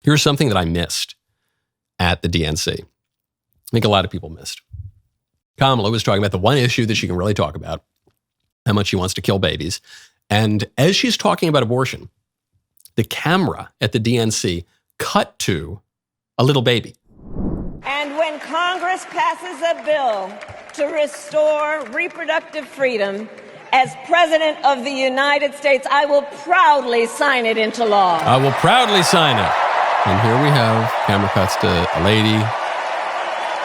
Here's something that I missed at the DNC. I think a lot of people missed. Kamala was talking about the one issue that she can really talk about, how much she wants to kill babies. And as she's talking about abortion, the camera at the DNC cut to a little baby. And when Congress passes a bill to restore reproductive freedom, as President of the United States, I will proudly sign it into law. I will proudly sign it. And here we have, camera cuts to a lady,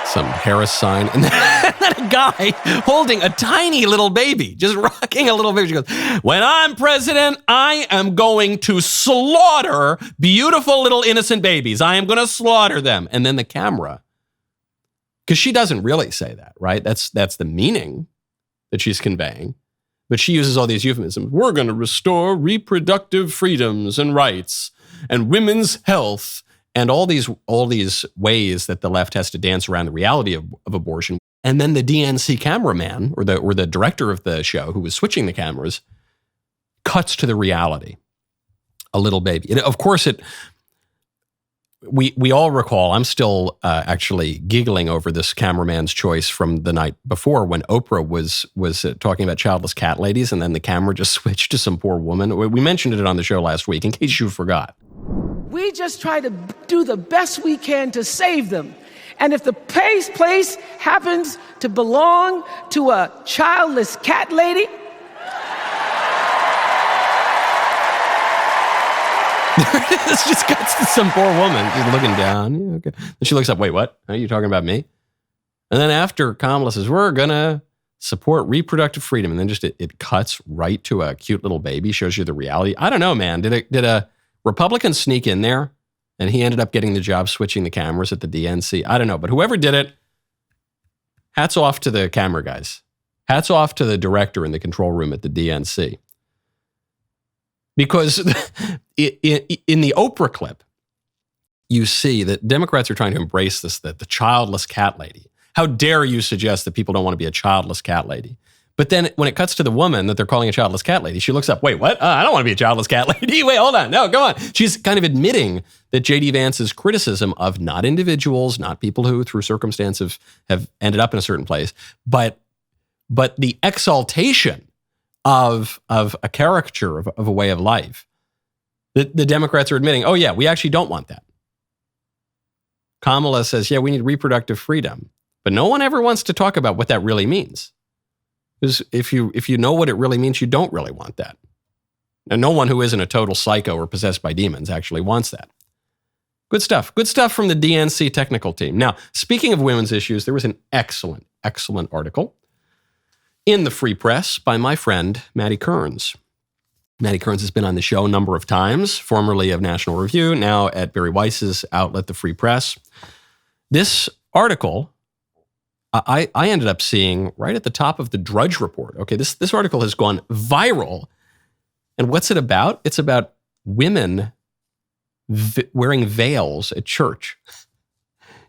some Harris sign, and then a guy holding a tiny little baby, just rocking a little baby. She goes, when I'm president, I am going to slaughter beautiful little innocent babies. I am going to slaughter them. And then the camera, because she doesn't really say that, right? That's the meaning that she's conveying. But she uses all these euphemisms. We're going to restore reproductive freedoms and rights and women's health and all these ways that the left has to dance around the reality of abortion. And then the DNC cameraman or the director of the show who was switching the cameras cuts to the reality. A little baby. And of course, we all recall, I'm still actually giggling over this cameraman's choice from the night before when Oprah was talking about childless cat ladies, and then the camera just switched to some poor woman. We mentioned it on the show last week, in case you forgot. We just try to do the best we can to save them. And if the place happens to belong to a childless cat lady, This just cuts to some poor woman. She's looking down. Yeah, okay. Then she looks up. Wait, what? Are you talking about me? And then after Kamala says, we're going to support reproductive freedom. And then just it cuts right to a cute little baby, shows you the reality. I don't know, man. Did a Republican sneak in there and he ended up getting the job switching the cameras at the DNC? I don't know. But whoever did it, hats off to the camera guys. Hats off to the director in the control room at the DNC. Because in the Oprah clip, you see that Democrats are trying to embrace this, the childless cat lady. How dare you suggest that people don't want to be a childless cat lady? But then when it cuts to the woman that they're calling a childless cat lady, she looks up, wait, what? I don't want to be a childless cat lady. Wait, hold on. No, go on. She's kind of admitting that J.D. Vance's criticism of not individuals, not people who through circumstance have ended up in a certain place, but the exaltation of a caricature of a way of life. The Democrats are admitting, oh yeah, we actually don't want that. Kamala says, yeah, we need reproductive freedom. But no one ever wants to talk about what that really means. Because if you know what it really means, you don't really want that. And no one who isn't a total psycho or possessed by demons actually wants that. Good stuff. Good stuff from the DNC technical team. Now, speaking of women's issues, there was an excellent, excellent article in the Free Press by my friend, Maddie Kearns. Maddie Kearns has been on the show a number of times, formerly of National Review, now at Barry Weiss's outlet, the Free Press. This article, I ended up seeing right at the top of the Drudge Report. Okay, this article has gone viral. And what's it about? It's about women wearing veils at church.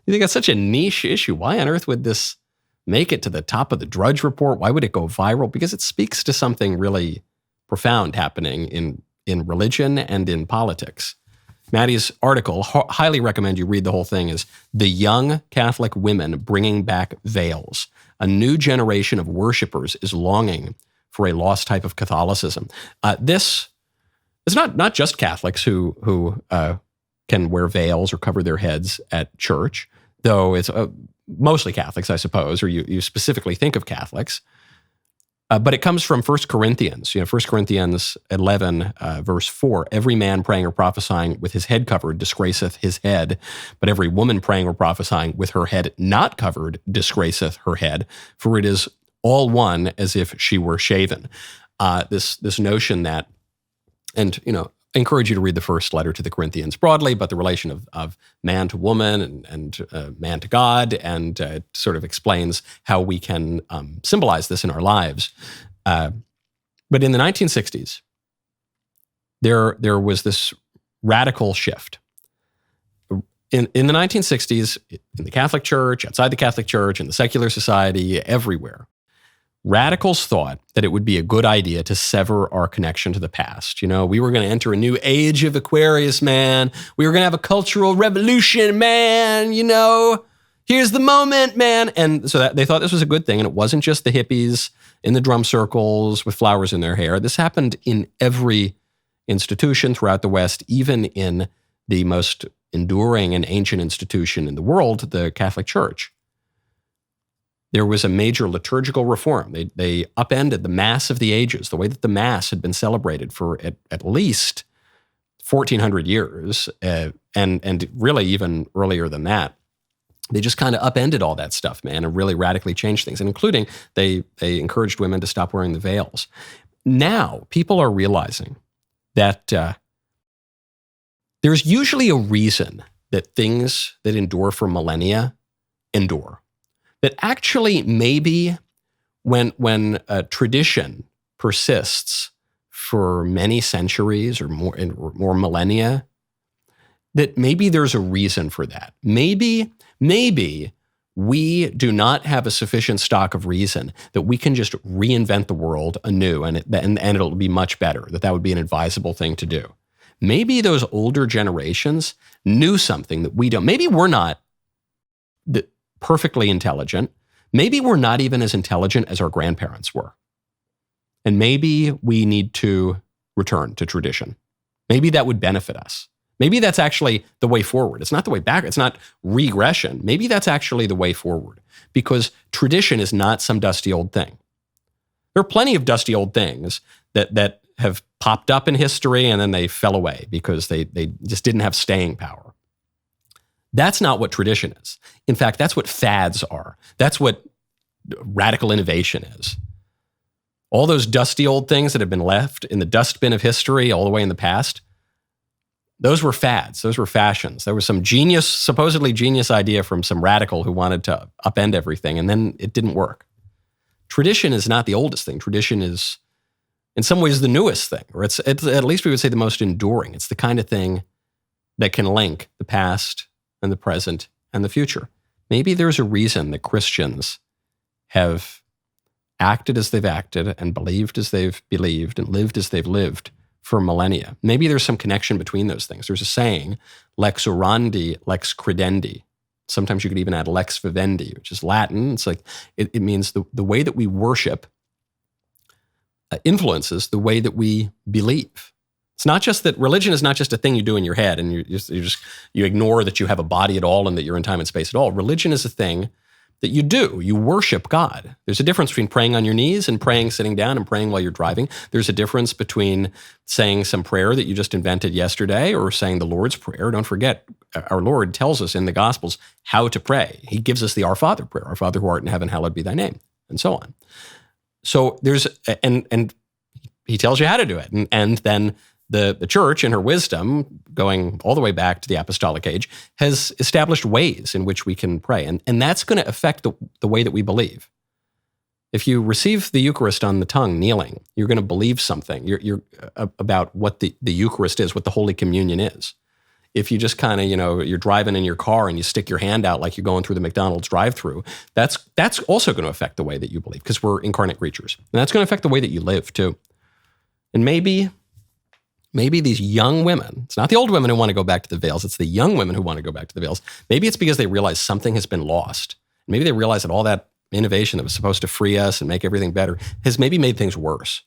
You think that's such a niche issue? Why on earth would this make it to the top of the Drudge Report? Why would it go viral? Because it speaks to something really profound happening in religion and in politics. Maddie's article, highly recommend you read the whole thing, is The Young Catholic Women Bringing Back Veils. A new generation of worshipers is longing for a lost type of Catholicism. This is not just Catholics who can wear veils or cover their heads at church, though it's mostly Catholics, I suppose, or you specifically think of Catholics. But it comes from 1 Corinthians. 1 Corinthians 11, verse 4. Every man praying or prophesying with his head covered disgraceth his head, but every woman praying or prophesying with her head not covered disgraceth her head, for it is all one as if she were shaven. This notion that, and I encourage you to read the first letter to the Corinthians broadly, but the relation of man to woman and man to God, and sort of explains how we can symbolize this in our lives. But in the 1960s, there was this radical shift. In the 1960s, in the Catholic Church, outside the Catholic Church, in the secular society, everywhere, radicals thought that it would be a good idea to sever our connection to the past. You know, we were going to enter a new age of Aquarius, man. We were going to have a cultural revolution, man. You know, here's the moment, man. And so they thought this was a good thing. And it wasn't just the hippies in the drum circles with flowers in their hair. This happened in every institution throughout the West, even in the most enduring and ancient institution in the world, the Catholic Church. There was a major liturgical reform. They upended the Mass of the Ages, the way that the Mass had been celebrated for at least 1,400 years, and really even earlier than that. They just kind of upended all that stuff, man, and really radically changed things, and including they encouraged women to stop wearing the veils. Now, people are realizing that there's usually a reason that things that endure for millennia endure. That actually maybe when a tradition persists for many centuries or more millennia, that maybe there's a reason for that. Maybe we do not have a sufficient stock of reason that we can just reinvent the world anew and it'll be much better, that would be an advisable thing to do. Maybe those older generations knew something that we don't. Maybe we're not perfectly intelligent. Maybe we're not even as intelligent as our grandparents were. And maybe we need to return to tradition. Maybe that would benefit us. Maybe that's actually the way forward. It's not the way back. It's not regression. Maybe that's actually the way forward, because tradition is not some dusty old thing. There are plenty of dusty old things that have popped up in history and then they fell away because they just didn't have staying power. That's not what tradition is. In fact, that's what fads are. That's what radical innovation is. All those dusty old things that have been left in the dustbin of history all the way in the past, those were fads. Those were fashions. There was some supposedly genius idea from some radical who wanted to upend everything, and then it didn't work. Tradition is not the oldest thing. Tradition is, in some ways, the newest thing, or it's at least we would say the most enduring. It's the kind of thing that can link the past and the present and the future. Maybe there's a reason that Christians have acted as they've acted and believed as they've believed and lived as they've lived for millennia. Maybe there's some connection between those things. There's a saying, lex orandi, lex credendi. Sometimes you could even add lex vivendi, which is Latin. It's like, it means the way that we worship influences the way that we believe. It's not just that religion is not just a thing you do in your head and you ignore that you have a body at all and that you're in time and space at all. Religion is a thing that you do. You worship God. There's a difference between praying on your knees and praying sitting down and praying while you're driving. There's a difference between saying some prayer that you just invented yesterday or saying the Lord's Prayer. Don't forget, our Lord tells us in the Gospels how to pray. He gives us the Our Father prayer. Our Father who art in heaven, hallowed be thy name, and so on. So there's, and he tells you how to do it. And then the church, in her wisdom, going all the way back to the apostolic age, has established ways in which we can pray. And that's going to affect the way that we believe. If you receive the Eucharist on the tongue, kneeling, you're going to believe something you're about what the Eucharist is, what the Holy Communion is. If you just kind of, you're driving in your car and you stick your hand out like you're going through the McDonald's drive-thru, that's also going to affect the way that you believe, because we're incarnate creatures. And that's going to affect the way that you live, too. And maybe these young women, it's not the old women who want to go back to the veils, it's the young women who want to go back to the veils. Maybe it's because they realize something has been lost. Maybe they realize that all that innovation that was supposed to free us and make everything better has maybe made things worse.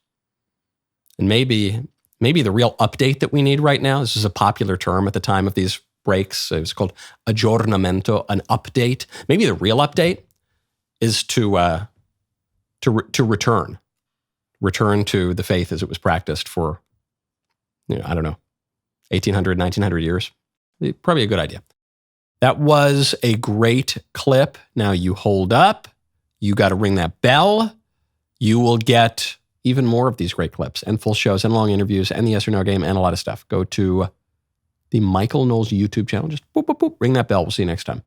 And maybe the real update that we need right now, this is a popular term at the time of these breaks, it was called aggiornamento, an update. Maybe the real update is to return to the faith as it was practiced for, 1800, 1900 years. Probably a good idea. That was a great clip. Now you hold up. You got to ring that bell. You will get even more of these great clips and full shows and long interviews and the yes or no game and a lot of stuff. Go to the Michael Knowles YouTube channel. Just boop, boop, boop. Ring that bell. We'll see you next time.